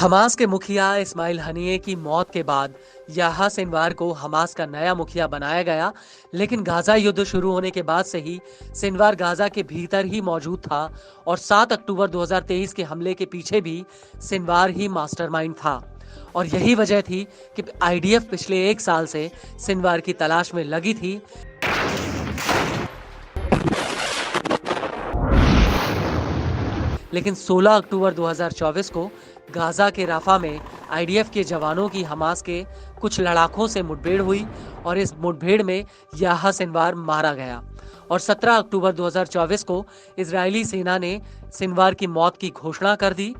Hamas के मुखिया इस्माइल हनिये की मौत के बाद याह्या सिनवार को हमास का नया मुखिया बनाया गया, लेकिन गाजा युद्ध शुरू होने के बाद से ही सिनवार गाजा के भीतर ही मौजूद था और 7 अक्टूबर 2023 के हमले के पीछे भी सिनवार ही मास्टरमाइंड था। और यही वजह थी कि आईडीएफ पिछले 1 साल से सिनवार की तलाश में लगी थी। लेकिन 16 अक्टूबर 2024 को गाजा के राफा में आईडीएफ के जवानों की हमास के कुछ लड़ाकों से मुठभेड़ हुई और इस मुठभेड़ में याह्या सिनवार मारा गया। और 17 अक्टूबर 2024 को इजरायली सेना ने सिनवार की मौत की घोषणा कर दी।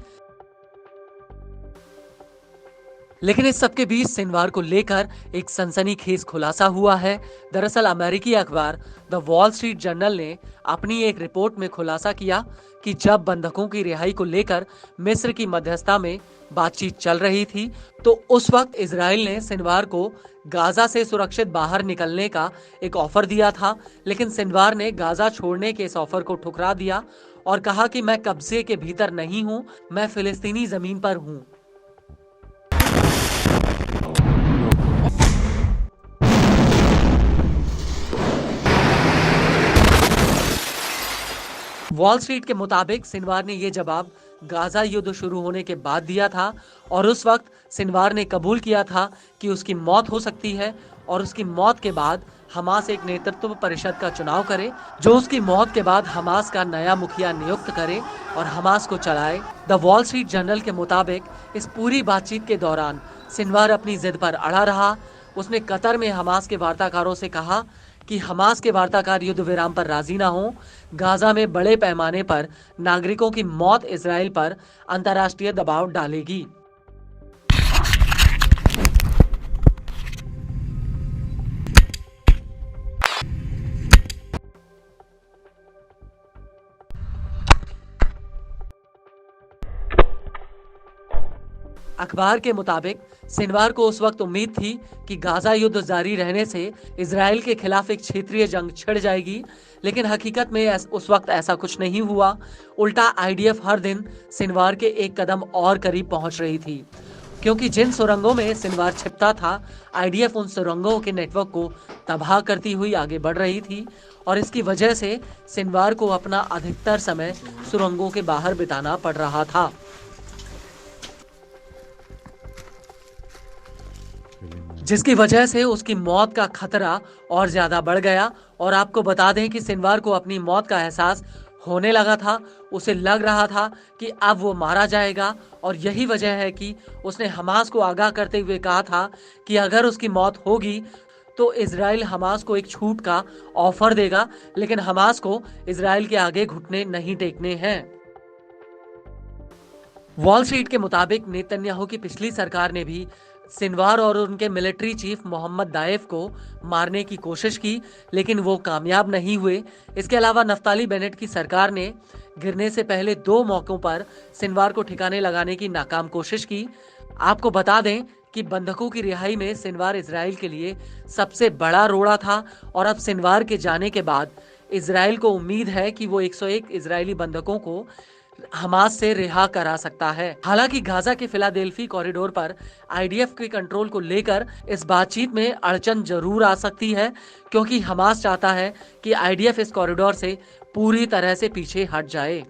लेकिन इस सबके बीच सिनवार को लेकर एक सनसनीखेज खुलासा हुआ है। दरअसल अमेरिकी अखबार द वॉल स्ट्रीट जर्नल ने अपनी एक रिपोर्ट में खुलासा किया कि जब बंधकों की रिहाई को लेकर मिस्र की मध्यस्थता में बातचीत चल रही थी, तो उस वक्त इजराइल ने सिनवार को गाजा से सुरक्षित बाहर निकलने का एक ऑफर दिया था। लेकिन सिनवार ने गाजा छोड़ने के इस ऑफर को ठुकरा दिया और कहा कि मैं कब्जे के भीतर नहीं हूं, मैं फिलिस्तीनी जमीन पर हूं। वॉल स्ट्रीट के मुताबिक सिनवार ने यह जवाब गाजा युद्ध शुरू होने के बाद दिया था और उस वक्त सिनवार ने कबूल किया था कि उसकी मौत हो सकती है और उसकी मौत के बाद हमास एक नेतृत्व परिषद का चुनाव करे, जो उसकी मौत के बाद हमास का नया मुखिया नियुक्त करे और हमास को चलाए। द वॉल स्ट्रीट जर्नल के मुताबिक इस पूरी बातचीत के दौरान सिनवार अपनी जिद पर अड़ा रहा। उसने कतर में हमास के वार्ताकारों से कहा कि हमास के वार्ताकार युद्ध विराम पर राजी ना हो। गाजा में बड़े पैमाने पर नागरिकों की मौत इजराइल पर अंतर्राष्ट्रीय दबाव डालेगी। अखबार के मुताबिक सिनवार को उस वक्त उम्मीद थी कि गाजा युद्ध जारी रहने से इजराइल के खिलाफ एक क्षेत्रीय जंग छिड़ जाएगी, लेकिन हकीकत में उस वक्त ऐसा कुछ नहीं हुआ। उल्टा आईडीएफ हर दिन सिनवार के एक कदम और करीब पहुंच रही थी, क्योंकि जिन सुरंगों में सिनवार छिपता था, आईडीएफ उन सुरंगों के नेटवर्क को तबाह करती हुई आगे बढ़ रही थी और इसकी वजह से सिनवार को अपना अधिकतर समय सुरंगों के बाहर बिताना पड़ रहा था। जिसकी वजह से उसकी मौत का खतरा और ज्यादा बढ़ गया। और आपको बता दें कि सिनवार को अपनी मौत का एहसास होने लगा था। उसे लग रहा था कि अब वो मारा जाएगा और यही वजह है कि उसने हमास को आगाह करते हुए कहा था कि अगर उसकी मौत होगी तो इजराइल हमास को एक छूट का ऑफर देगा, लेकिन हमास को इजराइल के आगे घुटने नहीं टेकने हैं। वॉल स्ट्रीट के मुताबिक नेतन्याहू की पिछली सरकार ने भी सिनवार और उनके मिलिट्री चीफ मोहम्मद दाएफ को मारने की कोशिश की, लेकिन वो कामयाब नहीं हुए। इसके अलावा नफ्ताली बेनेट की सरकार ने गिरने से पहले 2 मौकों पर सिनवार को ठिकाने लगाने की नाकाम कोशिश की। आपको बता दें कि बंधकों की रिहाई में सिनवार इजराइल के लिए सबसे बड़ा रोड़ा था और अब सिनवार के जाने के बाद इजराइल को उम्मीद है कि वो 101 इजरायली बंधकों को हमास से रिहा करा सकता है। हालांकि गाजा के फिलाडेल्फी कॉरिडोर पर आईडीएफ के कंट्रोल को लेकर इस बातचीत में अड़चन जरूर आ सकती है, क्योंकि हमास चाहता है कि आईडीएफ इस कॉरिडोर से पूरी तरह से पीछे हट जाए।